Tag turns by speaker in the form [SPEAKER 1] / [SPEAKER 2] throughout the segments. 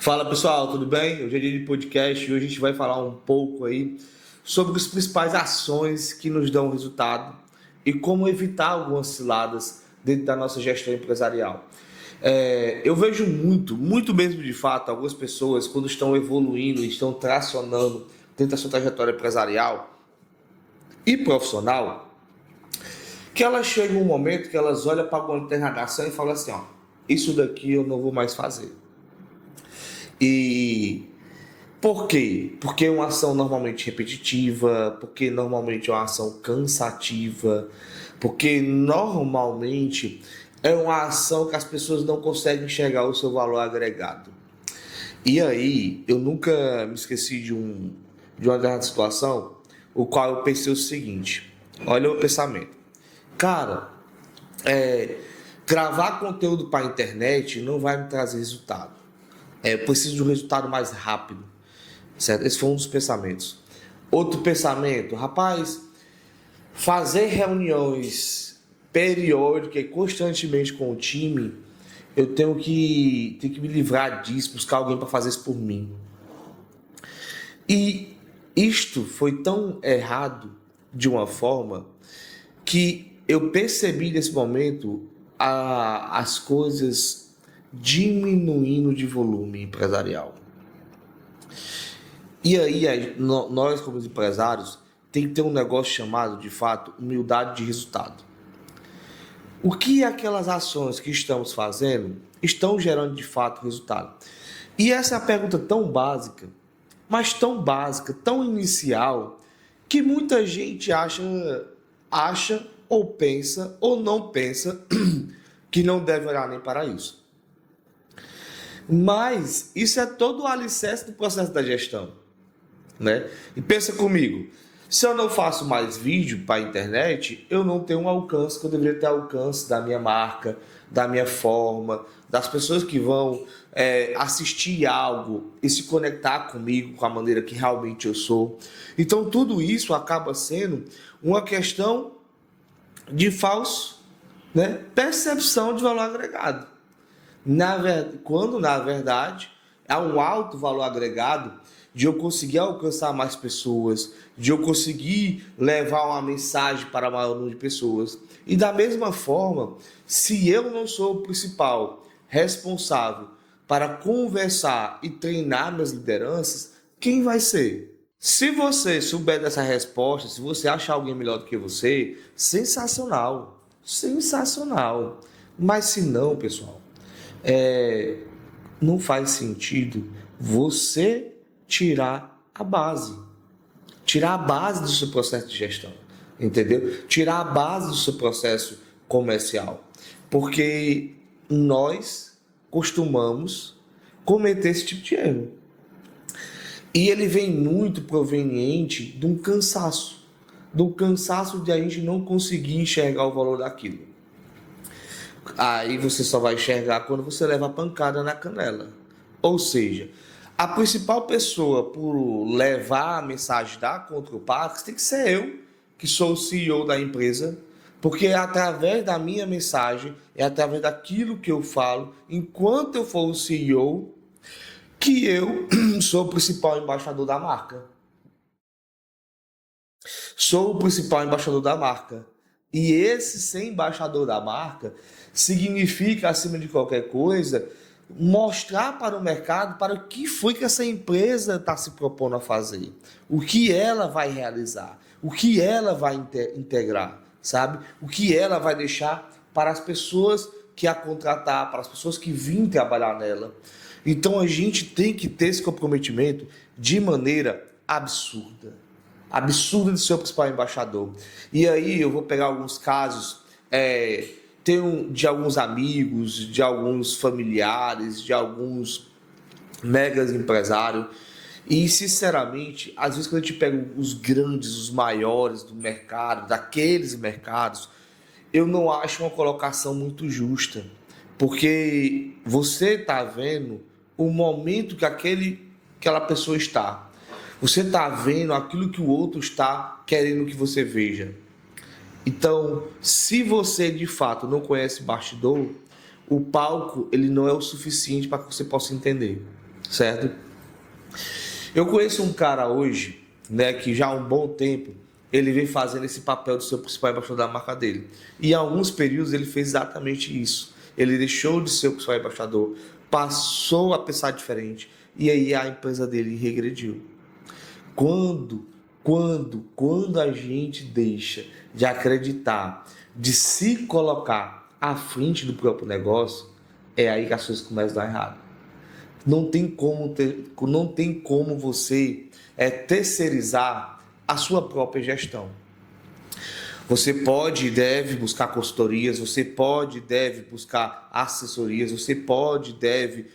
[SPEAKER 1] Fala pessoal, tudo bem? Hoje é dia de podcast e hoje a gente vai falar um pouco aí sobre as principais ações que nos dão resultado e como evitar algumas ciladas dentro da nossa gestão empresarial. Eu vejo muito mesmo de fato, algumas pessoas quando estão evoluindo, estão tracionando dentro da sua trajetória empresarial e profissional, que elas chegam um momento que elas olham para alguma interrogação e falam assim, ó, isso daqui eu não vou mais fazer. E por quê? Porque é uma ação normalmente repetitiva, porque normalmente é uma ação cansativa, porque normalmente é uma ação que as pessoas não conseguem enxergar o seu valor agregado. E aí, eu nunca me esqueci de uma grande situação, o qual eu pensei o seguinte, olha o pensamento. Cara, gravar conteúdo para a internet não vai me trazer resultado. Eu preciso de um resultado mais rápido, certo? Esse foi um dos pensamentos. Outro pensamento, rapaz, fazer reuniões periódicas e constantemente com o time, eu tenho que me livrar disso, buscar alguém para fazer isso por mim. E isto foi tão errado de uma forma que eu percebi nesse momento as coisas diminuindo de volume empresarial. E aí, nós como empresários, tem que ter um negócio chamado, de fato, humildade de resultado. O que aquelas ações que estamos fazendo estão gerando de fato resultado? E essa é a pergunta tão básica, mas tão básica, tão inicial, que muita gente acha ou pensa ou não pensa que não deve olhar nem para isso. Mas isso é todo o alicerce do processo da gestão, né? E pensa comigo, se eu não faço mais vídeo para a internet, eu não tenho um alcance que eu deveria ter alcance da minha marca, da minha forma, das pessoas que vão assistir algo e se conectar comigo com a maneira que realmente eu sou. Então tudo isso acaba sendo uma questão de falso, né, percepção de valor agregado. Quando na verdade há um alto valor agregado de eu conseguir alcançar mais pessoas, de eu conseguir levar uma mensagem para maior número de pessoas. E da mesma forma, se eu não sou o principal responsável para conversar e treinar minhas lideranças, quem vai ser? Se você souber dessa resposta, se você achar alguém melhor do que você, sensacional, sensacional. Mas se não, pessoal, não faz sentido você tirar a base do seu processo de gestão, entendeu? Tirar a base do seu processo comercial, porque nós costumamos cometer esse tipo de erro. E ele vem muito proveniente de um cansaço, de a gente não conseguir enxergar o valor daquilo. Aí você só vai enxergar quando você leva a pancada na canela. Ou seja, a principal pessoa por levar a mensagem da Contropax tem que ser eu, que sou o CEO da empresa, porque é através da minha mensagem, é através daquilo que eu falo, enquanto eu for o CEO, que eu sou o principal embaixador da marca. Sou o principal embaixador da marca. E esse ser embaixador da marca significa, acima de qualquer coisa, mostrar para o mercado para o que foi que essa empresa está se propondo a fazer, o que ela vai realizar, o que ela vai integrar, sabe? O que ela vai deixar para as pessoas que a contratar, para as pessoas que vêm trabalhar nela. Então a gente tem que ter esse comprometimento de maneira absurda de ser o principal embaixador. E aí eu vou pegar alguns casos, de alguns amigos, de alguns familiares, de alguns megas empresários. E sinceramente, às vezes quando a gente pega os grandes, os maiores do mercado, daqueles mercados, eu não acho uma colocação muito justa, porque você está vendo o momento que aquela pessoa está. Você está vendo aquilo que o outro está querendo que você veja. Então, se você de fato não conhece bastidor, o palco ele não é o suficiente para que você possa entender. certo? Eu conheço um cara hoje, né, que já há um bom tempo ele vem fazendo esse papel de ser o principal embaixador da marca dele. E em alguns períodos ele fez exatamente isso. Ele deixou de ser o principal embaixador, passou a pensar diferente, e aí a empresa dele regrediu. Quando a gente deixa de acreditar, de se colocar à frente do próprio negócio, é aí que as coisas começam a dar errado. Não tem como você terceirizar a sua própria gestão. Você pode e deve buscar consultorias, você pode e deve buscar assessorias, você pode e deve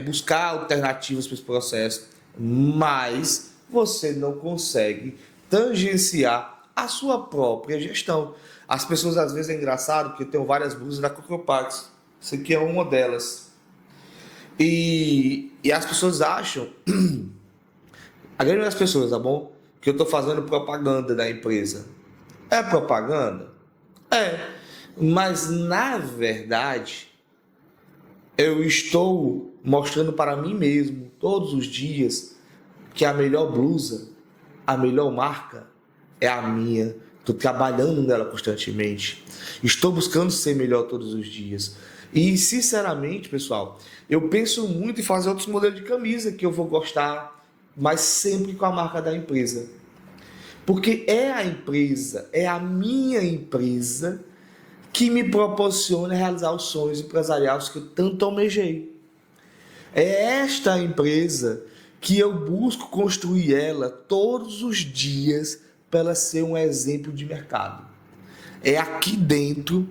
[SPEAKER 1] buscar alternativas para esse processo, mas você não consegue tangenciar a sua própria gestão. As pessoas, às vezes, é engraçado, porque eu tenho várias blusas da Cocopax, isso aqui é uma delas. E as pessoas acham, a grande maioria das pessoas, tá bom? Que eu estou fazendo propaganda da empresa. É propaganda? É. Mas, na verdade, eu estou mostrando para mim mesmo, todos os dias, que a melhor blusa, a melhor marca é a minha. Estou trabalhando nela constantemente. Estou buscando ser melhor todos os dias. E, sinceramente, pessoal, eu penso muito em fazer outros modelos de camisa que eu vou gostar, mas sempre com a marca da empresa. Porque é a empresa, é a minha empresa que me proporciona realizar os sonhos empresariais que eu tanto almejei. É esta empresa que eu busco construir ela todos os dias para ela ser um exemplo de mercado. É aqui dentro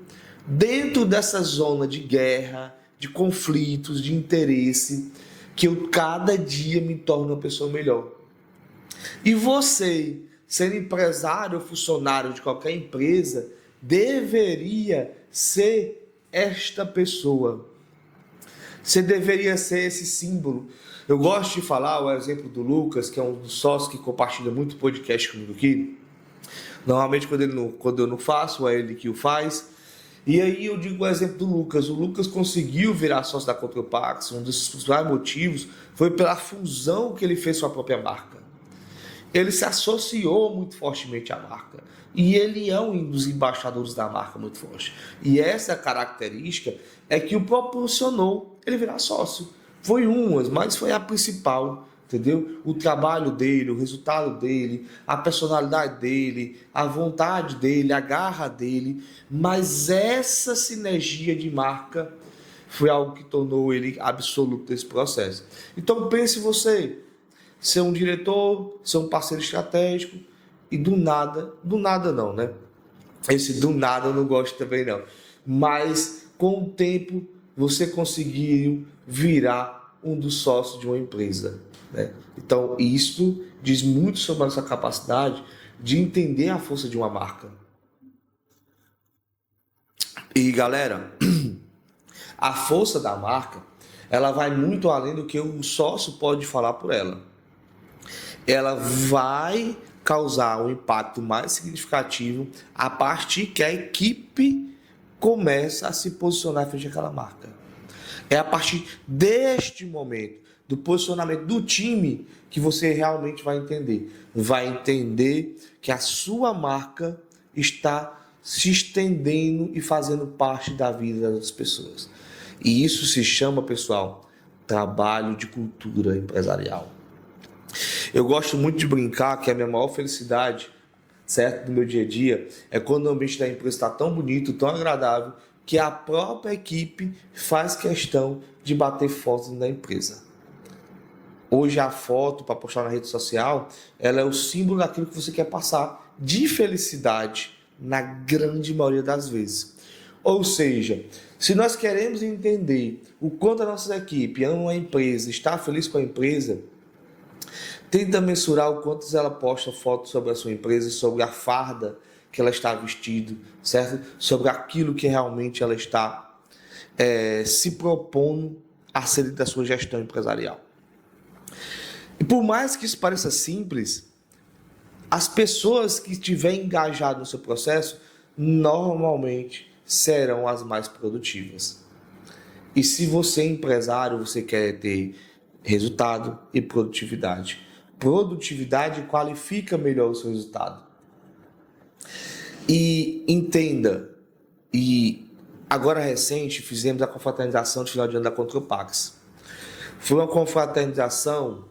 [SPEAKER 1] dessa zona de guerra, de conflitos, de interesse, que eu cada dia me torno uma pessoa melhor. E você, ser empresário ou funcionário de qualquer empresa, deveria ser esta pessoa. Você deveria ser esse símbolo. Eu gosto de falar o exemplo do Lucas, que é um dos sócios que compartilha muito podcast comigo aqui. Normalmente, quando eu não faço, é ele que o faz. E aí eu digo o exemplo do Lucas. O Lucas conseguiu virar sócio da Cotropax. Um dos principais motivos foi pela fusão que ele fez com a própria marca. Ele se associou muito fortemente à marca. E ele é um dos embaixadores da marca muito forte. E essa característica é que o proporcionou ele virar sócio. Foi uma, mas foi a principal, entendeu? O trabalho dele, o resultado dele, a personalidade dele, a vontade dele, a garra dele. Mas essa sinergia de marca foi algo que tornou ele absoluto nesse processo. Então pense você, ser um diretor, ser um parceiro estratégico e do nada não, né? Esse do nada eu não gosto também não. Mas com o tempo você conseguiu virar um dos sócios de uma empresa, né? Então isso diz muito sobre a nossa capacidade de entender a força de uma marca. E galera, a força da marca, ela vai muito além do que o sócio pode falar por ela. Ela vai causar um impacto mais significativo a partir que a equipe começa a se posicionar frente àquela marca. É a partir deste momento, do posicionamento do time, que você realmente vai entender. Vai entender que a sua marca está se estendendo e fazendo parte da vida das pessoas. E isso se chama, pessoal, trabalho de cultura empresarial. Eu gosto muito de brincar que a minha maior felicidade, certo, do meu dia a dia, é quando o ambiente da empresa está tão bonito, tão agradável, que a própria equipe faz questão de bater fotos na empresa. Hoje a foto para postar na rede social, ela é o símbolo daquilo que você quer passar de felicidade na grande maioria das vezes. Ou seja, se nós queremos entender o quanto a nossa equipe ama a empresa, está feliz com a empresa, tenta mensurar o quanto ela posta fotos sobre a sua empresa, sobre a farda que ela está vestindo, certo? Sobre aquilo que realmente ela está se propondo a ser da sua gestão empresarial. E por mais que isso pareça simples, as pessoas que estiverem engajadas no seu processo normalmente serão as mais produtivas. E se você é empresário, você quer ter Resultado e produtividade. Produtividade qualifica melhor o seu resultado. E entenda, e agora recente fizemos a confraternização de final de ano da Contropax. Foi uma confraternização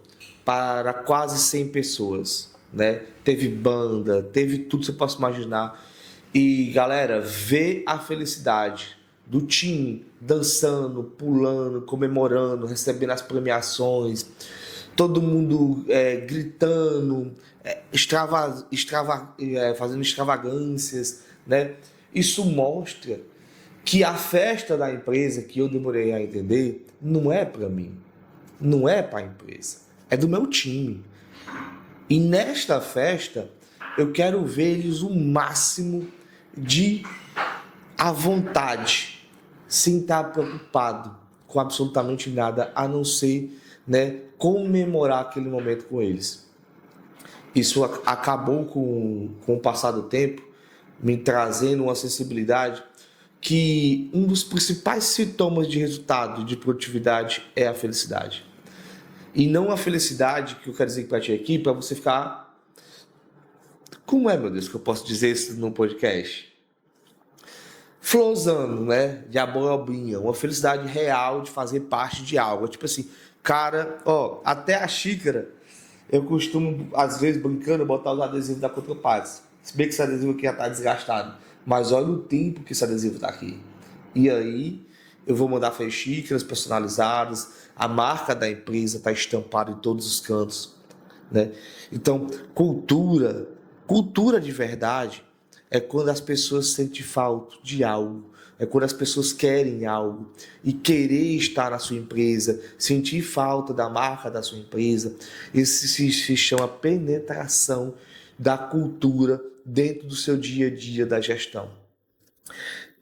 [SPEAKER 1] para quase 100 pessoas, né? Teve banda, teve tudo que você possa imaginar. E galera, vê a felicidade do time dançando, pulando, comemorando, recebendo as premiações, todo mundo gritando, fazendo extravagâncias, né? Isso mostra que a festa da empresa, que eu demorei a entender, não é para mim, não é para a empresa, é do meu time. E nesta festa, eu quero ver eles o máximo de à vontade, sem estar preocupado com absolutamente nada, a não ser, né, comemorar aquele momento com eles. Isso acabou com o passar do tempo, me trazendo uma sensibilidade que um dos principais sintomas de resultado de produtividade é a felicidade. E não a felicidade que eu quero dizer para ti aqui, para você ficar... Como é, meu Deus, que eu posso dizer isso no podcast? Flosando, né? De abobrinha, uma felicidade real de fazer parte de algo. Tipo assim, cara, ó, até a xícara, eu costumo, às vezes, brincando, botar os adesivos da Contropax. Se bem que esse adesivo aqui já tá desgastado. Mas olha o tempo que esse adesivo tá aqui. E aí, eu vou mandar fazer xícaras personalizadas, a marca da empresa tá estampada em todos os cantos, né? Então, cultura de verdade é quando as pessoas sentem falta de algo, é quando as pessoas querem algo e querer estar na sua empresa, sentir falta da marca da sua empresa. Isso se chama penetração da cultura dentro do seu dia a dia da gestão.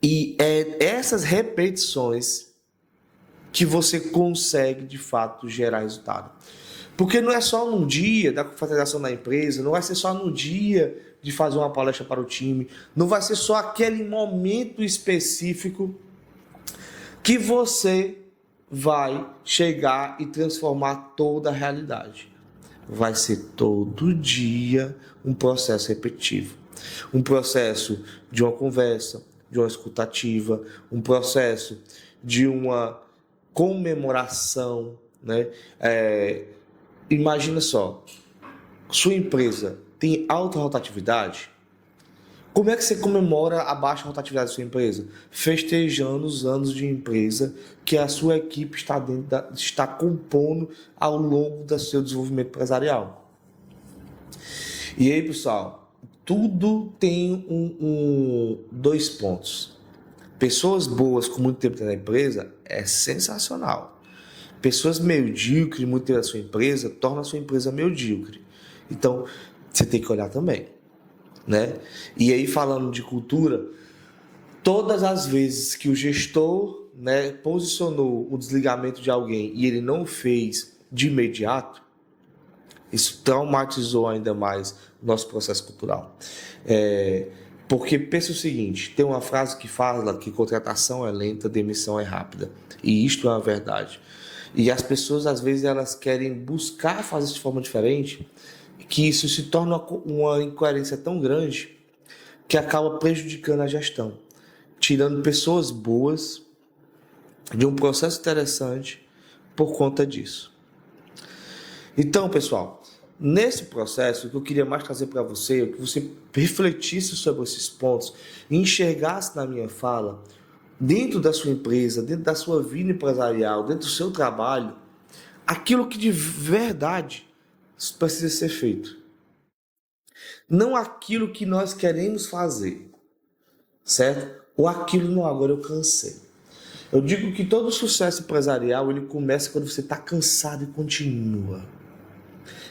[SPEAKER 1] E é essas repetições que você consegue de fato gerar resultado. Porque não é só num dia da confraternização da empresa, não vai ser só no dia de fazer uma palestra para o time, não vai ser só aquele momento específico que você vai chegar e transformar toda a realidade. Vai ser todo dia um processo repetitivo. Um processo de uma conversa, de uma escutativa, um processo de uma comemoração, né? Imagina só, sua empresa tem alta rotatividade? Como é que você comemora a baixa rotatividade da sua empresa? Festejando os anos de empresa que a sua equipe está compondo ao longo do seu desenvolvimento empresarial. E aí, pessoal, tudo tem dois pontos. Pessoas boas com muito tempo na empresa é sensacional. Pessoas medíocres muito tempo na sua empresa tornam a sua empresa medíocre. Então, você tem que olhar também, né? E aí, falando de cultura, todas as vezes que o gestor, né, posicionou o desligamento de alguém e ele não fez de imediato, isso traumatizou ainda mais o nosso processo cultural. Porque pensa o seguinte, tem uma frase que fala que contratação é lenta, demissão é rápida. E isto é uma verdade. E as pessoas, às vezes, elas querem buscar fazer isso de forma diferente, que isso se torna uma incoerência tão grande que acaba prejudicando a gestão, tirando pessoas boas de um processo interessante por conta disso. Então, pessoal, nesse processo, o que eu queria mais trazer para você é que você refletisse sobre esses pontos e enxergasse na minha fala, dentro da sua empresa, dentro da sua vida empresarial, dentro do seu trabalho, aquilo que de verdade precisa ser feito. Não aquilo que nós queremos fazer, certo? Ou aquilo, não, agora eu cansei. Eu digo que todo sucesso empresarial, ele começa quando você está cansado e continua.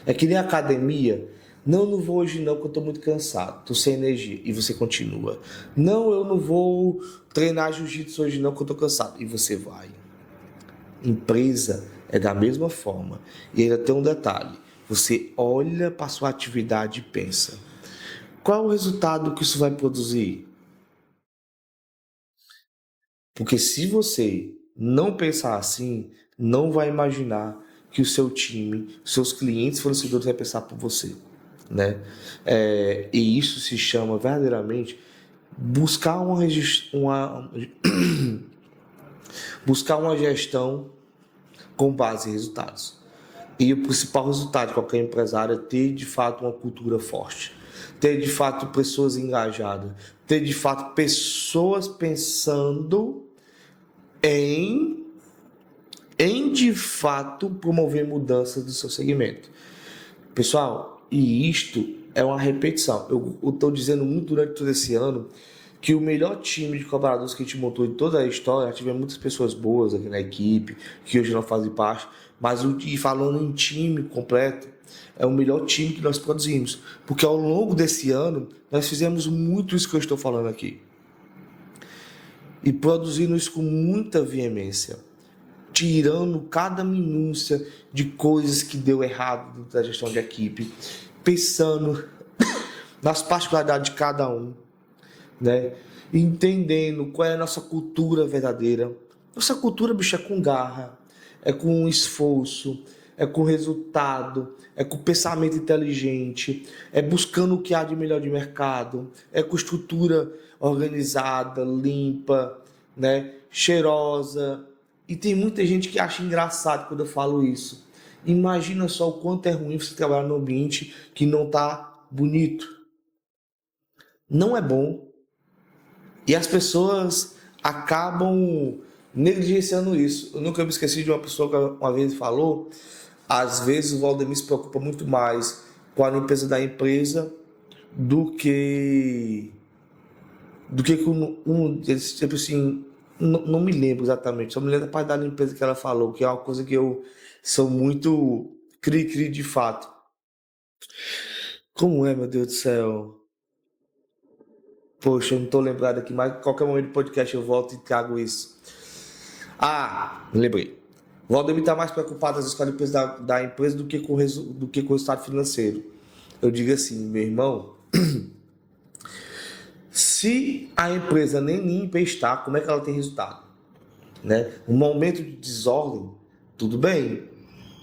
[SPEAKER 1] É que nem a academia. Não vou hoje não, porque eu estou muito cansado, estou sem energia. E você continua. Não, eu não vou treinar jiu-jitsu hoje não, porque eu estou cansado. E você vai. Empresa é da mesma forma. E ainda tem um detalhe. Você olha para a sua atividade e pensa. Qual o resultado que isso vai produzir? Porque se você não pensar assim, não vai imaginar que o seu time, seus clientes, fornecedores vai pensar por você, né? E isso se chama verdadeiramente buscar buscar uma gestão com base em resultados. E o principal resultado de qualquer empresário é ter de fato uma cultura forte, ter de fato pessoas engajadas, ter de fato pessoas pensando em de fato promover mudanças do seu segmento. Pessoal, e isto é uma repetição. Eu estou dizendo muito durante todo esse ano que o melhor time de colaboradores que a gente montou em toda a história, tivemos muitas pessoas boas aqui na equipe, que hoje não fazem parte, mas falando em time completo, é o melhor time que nós produzimos. Porque ao longo desse ano, nós fizemos muito isso que eu estou falando aqui. E produzindo isso com muita veemência, tirando cada minúcia de coisas que deu errado dentro da gestão de equipe, pensando nas particularidades de cada um, né? Entendendo qual é a nossa cultura verdadeira. Nossa cultura, bicho, é com garra, é com esforço, é com resultado, é com pensamento inteligente, é buscando o que há de melhor de mercado, é com estrutura organizada, limpa, né? Cheirosa. E tem muita gente que acha engraçado quando eu falo isso. Imagina só o quanto é ruim você trabalhar num ambiente que não está bonito. Não é bom. E as pessoas acabam negligenciando isso. Eu nunca me esqueci de uma pessoa que uma vez falou, às vezes o Valdemir se preocupa muito mais com a limpeza da empresa do que com tipo assim, não me lembro exatamente, só me lembro da parte da limpeza que ela falou, que é uma coisa que eu sou muito cri-cri de fato. Como é, meu Deus do céu? Poxa, eu não tô lembrado aqui, mas qualquer momento do podcast eu volto e trago isso. Me lembrei. O Valdemir está mais preocupado às vezes com a limpeza da empresa do que com o resultado financeiro. Eu digo assim, meu irmão, se a empresa nem limpa está, como é que ela tem resultado? Né? Um momento de desordem, tudo bem,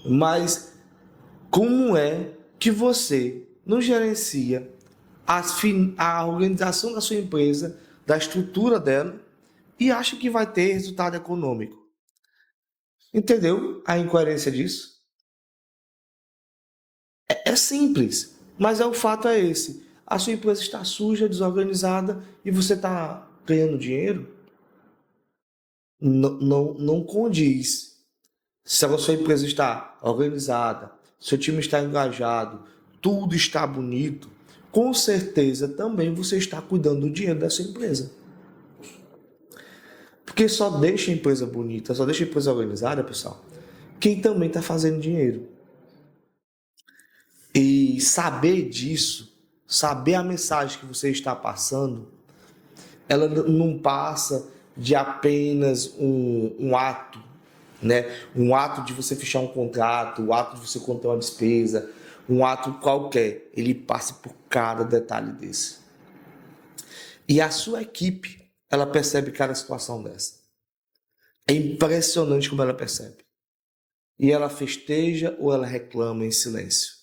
[SPEAKER 1] mas como é que você não gerencia a organização da sua empresa, da estrutura dela, e acha que vai ter resultado econômico? Entendeu a incoerência disso? É simples, mas o fato é esse. A sua empresa está suja, desorganizada e você está ganhando dinheiro? Não condiz. Se a sua empresa está organizada, seu time está engajado, tudo está bonito, com certeza também você está cuidando do dinheiro dessa empresa. Porque só deixa a empresa bonita, só deixa a empresa organizada, pessoal, quem também está fazendo dinheiro. E saber disso, saber a mensagem que você está passando, ela não passa de apenas um ato, né? Um ato de você fechar um contrato, um ato de você conter uma despesa, um ato qualquer. Ele passa por cada detalhe desse. E a sua equipe, ela percebe cada situação dessa. É impressionante como ela percebe. E ela festeja ou ela reclama em silêncio.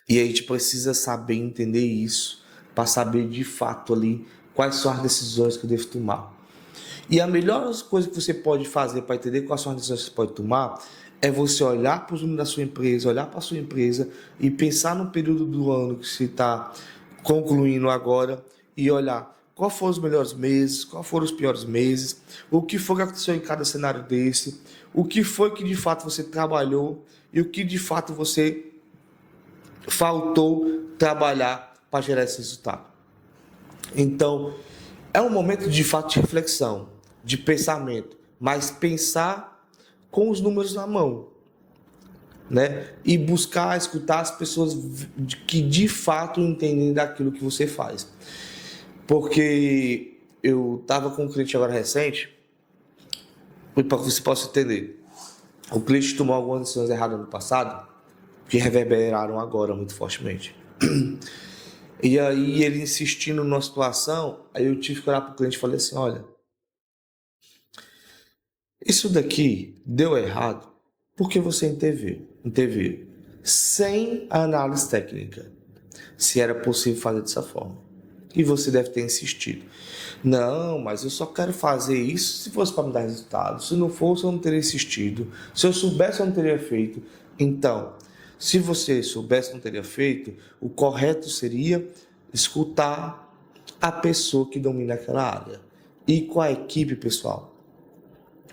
[SPEAKER 1] E a gente precisa saber entender isso, para saber de fato ali quais são as decisões que eu devo tomar. E a melhor coisa que você pode fazer para entender quais são as decisões que você pode tomar é você olhar para os números da sua empresa, olhar para a sua empresa e pensar no período do ano que você está concluindo agora e olhar quais foram os melhores meses, quais foram os piores meses, o que foi que aconteceu em cada cenário desse, o que foi que de fato você trabalhou e o que de fato você faltou trabalhar para gerar esse resultado. Então, é um momento de fato de reflexão, de pensamento, mas pensar com os números na mão, né? E buscar escutar as pessoas que de fato entendem daquilo que você faz. Porque eu estava com um cliente agora recente, para que você possa entender. O cliente tomou algumas decisões erradas no passado, que reverberaram agora muito fortemente. E aí ele insistindo numa situação, aí eu tive que olhar para o cliente e falei assim, olha, isso daqui deu errado Por que você interveio? Sem análise técnica, se era possível fazer dessa forma. E você deve ter insistido. Não, mas eu só quero fazer isso se fosse para me dar resultado. Se não fosse, eu não teria insistido. Se eu soubesse, eu não teria feito. Então, se você soubesse, não teria feito, o correto seria escutar a pessoa que domina aquela área. E com a equipe, pessoal,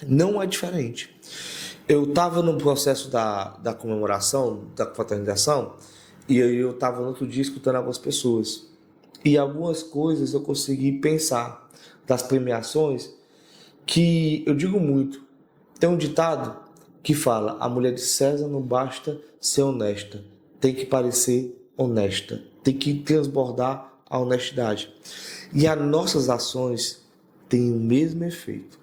[SPEAKER 1] não é diferente. Eu estava no processo da comemoração, da fraternização, e aí eu estava no outro dia escutando algumas pessoas. E algumas coisas eu consegui pensar das premiações que eu digo muito. Tem um ditado que fala: a mulher de César não basta ser honesta, tem que parecer honesta, tem que transbordar a honestidade. E as nossas ações têm o mesmo efeito.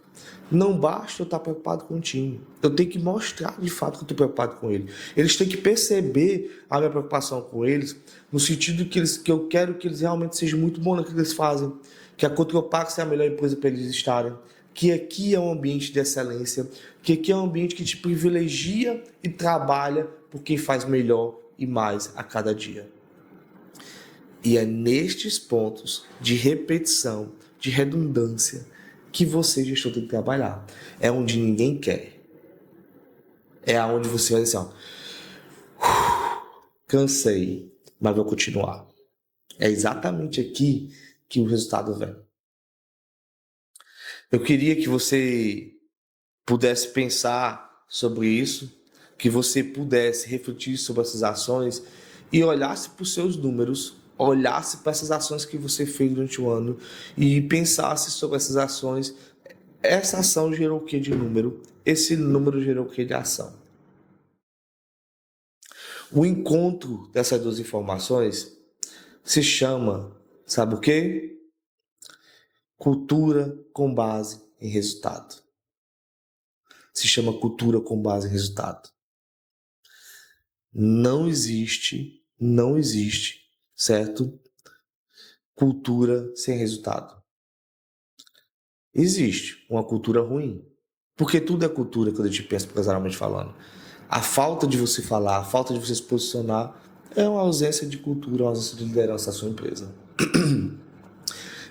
[SPEAKER 1] Não basta eu estar preocupado com o time. Eu tenho que mostrar de fato que eu estou preocupado com ele. Eles têm que perceber a minha preocupação com eles, no sentido que eu quero que eles realmente sejam muito bons naquilo que eles fazem, que a Cotropax é a melhor empresa para eles estarem, que aqui é um ambiente de excelência, que aqui é um ambiente que te privilegia e trabalha por quem faz melhor e mais a cada dia. E é nestes pontos de repetição, de redundância, que você, gestor, tem que trabalhar. É onde ninguém quer. É aonde você vai dizer assim, cansei, mas vou continuar. É exatamente aqui que o resultado vem. Eu queria que você pudesse pensar sobre isso, que você pudesse refletir sobre essas ações e olhasse para os seus números, olhasse para essas ações que você fez durante o ano e pensasse sobre essas ações. Essa ação gerou o que de número? Esse número gerou o que de ação? O encontro dessas duas informações se chama, sabe o quê? Cultura com base em resultado. Se chama cultura com base em resultado. Não existe, certo? Cultura sem resultado. Existe uma cultura ruim. Porque tudo é cultura quando a gente pensa empresarialmente falando. A falta de você falar, a falta de você se posicionar é uma ausência de cultura, uma ausência de liderança da sua empresa.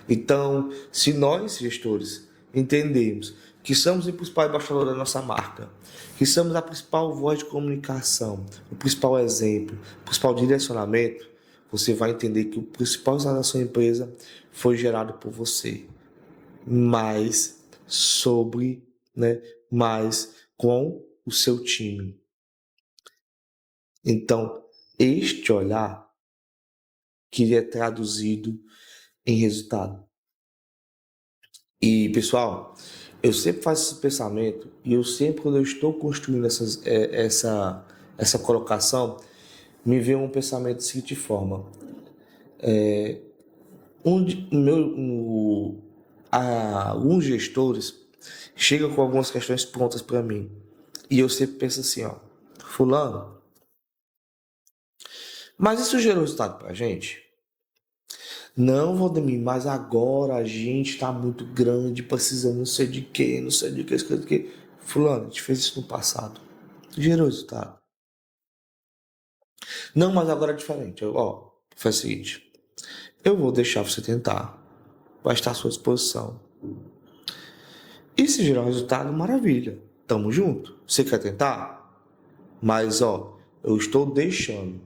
[SPEAKER 1] Então, se nós, gestores, entendemos que somos o principal embaixador da nossa marca, que somos a principal voz de comunicação, o principal exemplo, o principal direcionamento, você vai entender que o principal resultado da sua empresa foi gerado por você, mas mais com o seu time. Então, este olhar que é traduzido em resultado. E, pessoal, eu sempre faço esse pensamento e eu sempre, quando eu estou construindo essa colocação, me vem um pensamento da seguinte forma. Alguns gestores chegam com algumas questões prontas para mim. E eu sempre penso assim, fulano, mas isso gerou resultado para a gente? Não, Valdemir, mas agora a gente está muito grande, precisando não sei de quê, não sei de quê. Fulano, a gente fez isso no passado. Gerou resultado. Não, mas agora é diferente. Faz o seguinte. Eu vou deixar você tentar. Vai estar à sua disposição. E se gerar um resultado, maravilha. Tamo junto. Você quer tentar? Mas, eu estou deixando.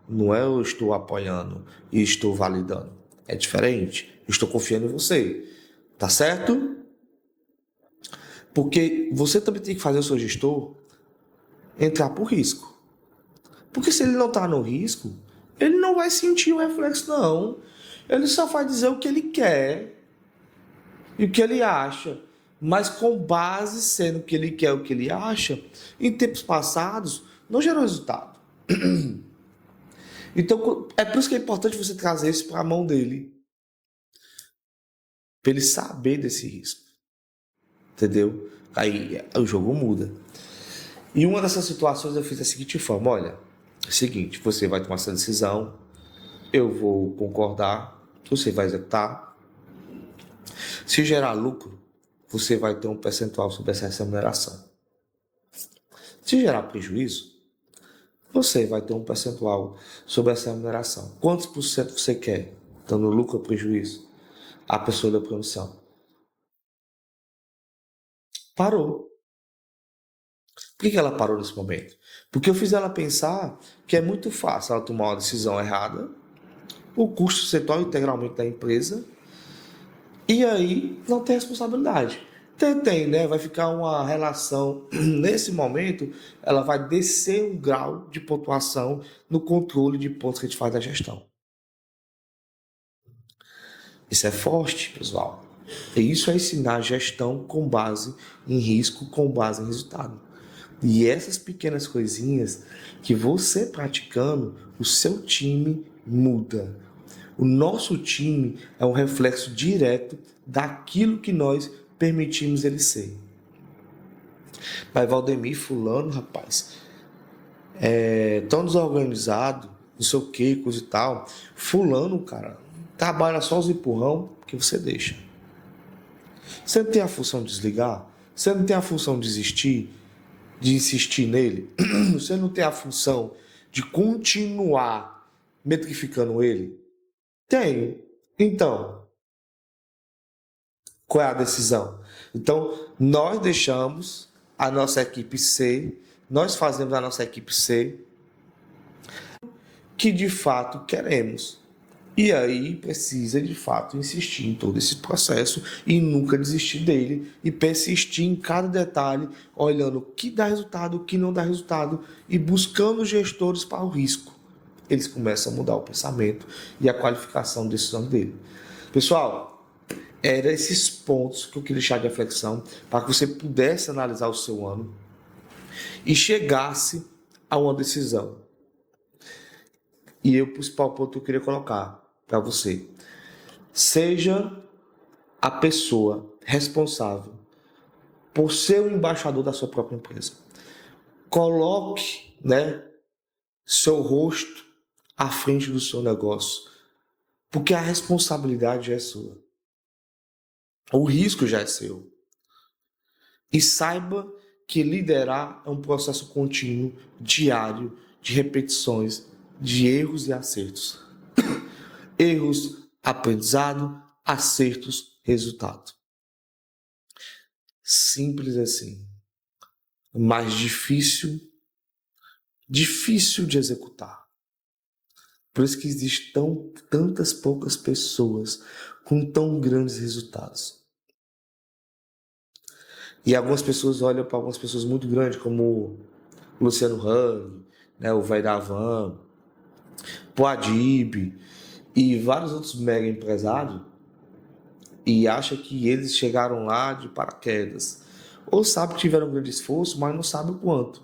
[SPEAKER 1] Não é eu estou apoiando e estou validando. É diferente. Eu estou confiando em você. Tá certo? Porque você também tem que fazer o seu gestor entrar por risco. Porque se ele não está no risco, ele não vai sentir o reflexo, não. Ele só vai dizer o que ele quer e o que ele acha. Mas com base sendo o que ele quer e o que ele acha, em tempos passados, não gerou resultado. Então, é por isso que é importante você trazer isso para a mão dele. Para ele saber desse risco. Entendeu? Aí o jogo muda. E uma dessas situações eu fiz da seguinte forma: olha, é o seguinte, você vai tomar essa decisão, eu vou concordar, você vai executar. Se gerar lucro, você vai ter um percentual sobre essa remuneração. Se gerar prejuízo, você vai ter um percentual sobre essa remuneração. Quantos por cento você quer? Dando lucro ou prejuízo? A pessoa da promoção parou. Por que ela parou nesse momento? Porque eu fiz ela pensar que é muito fácil ela tomar uma decisão errada, o custo ser integralmente da empresa, e aí não tem responsabilidade. Tem, né? Vai ficar uma relação, nesse momento, ela vai descer um grau de pontuação no controle de pontos que a gente faz da gestão. Isso é forte, pessoal. E isso é ensinar gestão com base em risco, com base em resultado. E essas pequenas coisinhas que você praticando, o seu time muda. O nosso time é um reflexo direto daquilo que nós permitimos ele ser. Mas Valdemir, fulano, rapaz, tão desorganizado, não sei o que, coisa e tal. Fulano, cara, trabalha só os empurrão que você deixa. Você não tem a função de desligar? Você não tem a função de desistir? De insistir nele? Você não tem a função de continuar metrificando ele? Tenho. Então, qual é a decisão? Então, nós deixamos a nossa equipe ser, nós fazemos a nossa equipe ser que de fato queremos. E aí precisa de fato insistir em todo esse processo e nunca desistir dele e persistir em cada detalhe, olhando o que dá resultado, o que não dá resultado e buscando gestores para o risco. Eles começam a mudar o pensamento e a qualificação de decisão dele. Pessoal, eram esses pontos que eu queria deixar de reflexão para que você pudesse analisar o seu ano e chegasse a uma decisão. E o principal ponto que eu queria colocar para você: seja a pessoa responsável por ser o embaixador da sua própria empresa. Coloque, seu rosto à frente do seu negócio, porque a responsabilidade já é sua. O risco já é seu. E saiba que liderar é um processo contínuo, diário, de repetições, de erros e acertos. Erros, aprendizado, acertos, resultado. Simples assim. Mas difícil de executar. Por isso que existem tantas poucas pessoas com tão grandes resultados. E algumas pessoas olham para algumas pessoas muito grandes, como o Luciano Hang, o Vairavan, o Adib e vários outros mega empresários, e acha que eles chegaram lá de paraquedas. Ou sabe que tiveram um grande esforço, mas não sabe o quanto.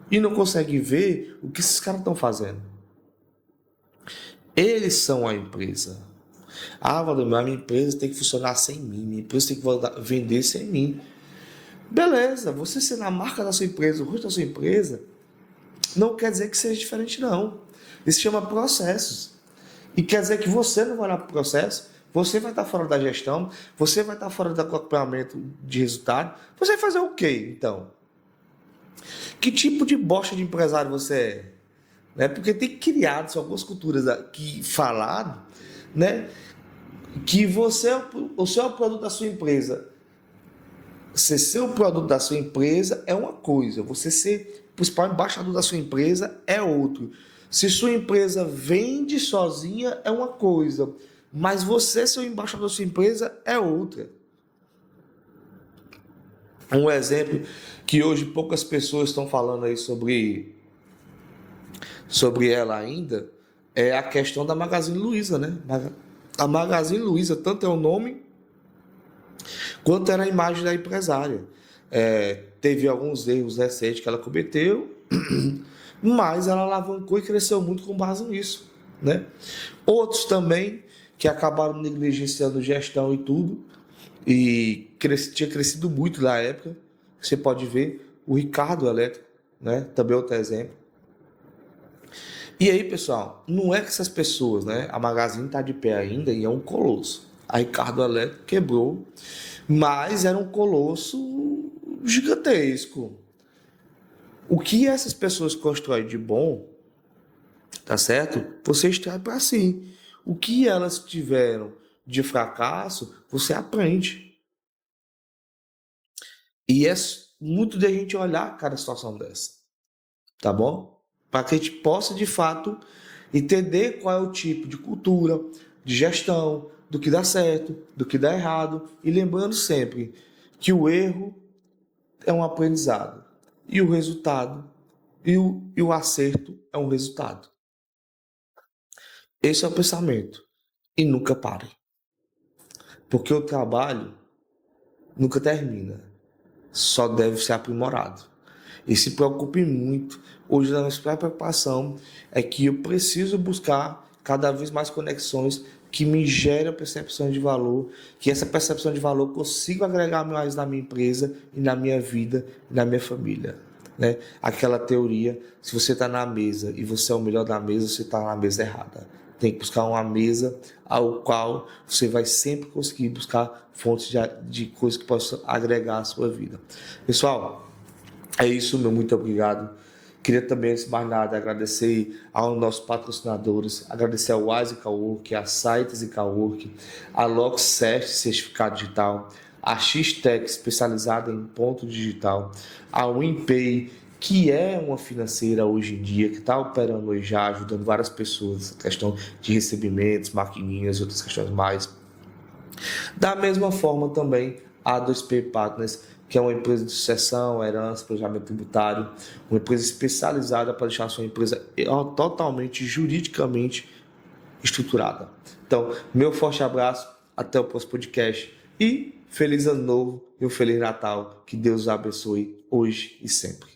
[SPEAKER 1] E não consegue ver o que esses caras estão fazendo. Eles são a empresa. Valdemar, minha empresa tem que funcionar sem mim, minha empresa tem que vender sem mim. Beleza, você sendo a marca da sua empresa, o rosto da sua empresa, não quer dizer que seja diferente, não. Isso se chama processos. E quer dizer que você não vai olhar para o processo, você vai estar fora da gestão, você vai estar fora do acompanhamento de resultado. Você vai fazer o quê, então? Que tipo de bosta de empresário você é? Porque tem criado algumas culturas aqui falado, que você é o produto da sua empresa. Ser o produto da sua empresa é uma coisa, você ser o principal embaixador da sua empresa é outro. Se sua empresa vende sozinha é uma coisa, mas você ser o embaixador da sua empresa é outra. Um exemplo que hoje poucas pessoas estão falando aí sobre ela ainda é a questão da Magazine Luiza, A Magazine Luiza, tanto é o nome quanto era a imagem da empresária. Teve alguns erros recentes que ela cometeu, mas ela alavancou e cresceu muito com base nisso. Outros também que acabaram negligenciando gestão e tudo, e tinha crescido muito na época. Você pode ver o Ricardo Elétrico, também outro exemplo. E aí, pessoal, não é que essas pessoas, a Magazine está de pé ainda e é um colosso. A Ricardo Elétrico quebrou, mas era um colosso gigantesco. O que essas pessoas constroem de bom, tá certo? Você extrai para si. O que elas tiveram de fracasso, você aprende. E é muito da gente olhar cada situação dessa, tá bom? Para que a gente possa, de fato, entender qual é o tipo de cultura, de gestão, do que dá certo, do que dá errado. E lembrando sempre que o erro é um aprendizado. E o resultado, e o acerto é um resultado. Esse é o pensamento. E nunca pare. Porque o trabalho nunca termina. Só deve ser aprimorado. E se preocupe muito. Hoje a nossa preocupação é que eu preciso buscar cada vez mais conexões que me gerem a percepção de valor, que essa percepção de valor consiga agregar mais na minha empresa e na minha vida e na minha família. Né? Aquela teoria, se você está na mesa e você é o melhor da mesa, você está na mesa errada. Tem que buscar uma mesa ao qual você vai sempre conseguir buscar fontes de coisas que possam agregar à sua vida. Pessoal, é isso, meu muito obrigado. Queria também, antes de mais nada, agradecer aos nossos patrocinadores, agradecer ao Wise Cowork, a Sites e Cowork, a Lockcert Certificado Digital, a X-Tech especializada em ponto digital, a WinPay, que é uma financeira hoje em dia, que está operando hoje já, ajudando várias pessoas, questão de recebimentos, maquininhas e outras questões mais. Da mesma forma também a 2P Partners, que é uma empresa de sucessão, herança, planejamento tributário, uma empresa especializada para deixar a sua empresa totalmente juridicamente estruturada. Então, meu forte abraço, até o próximo podcast e feliz ano novo e um feliz Natal. Que Deus os abençoe hoje e sempre.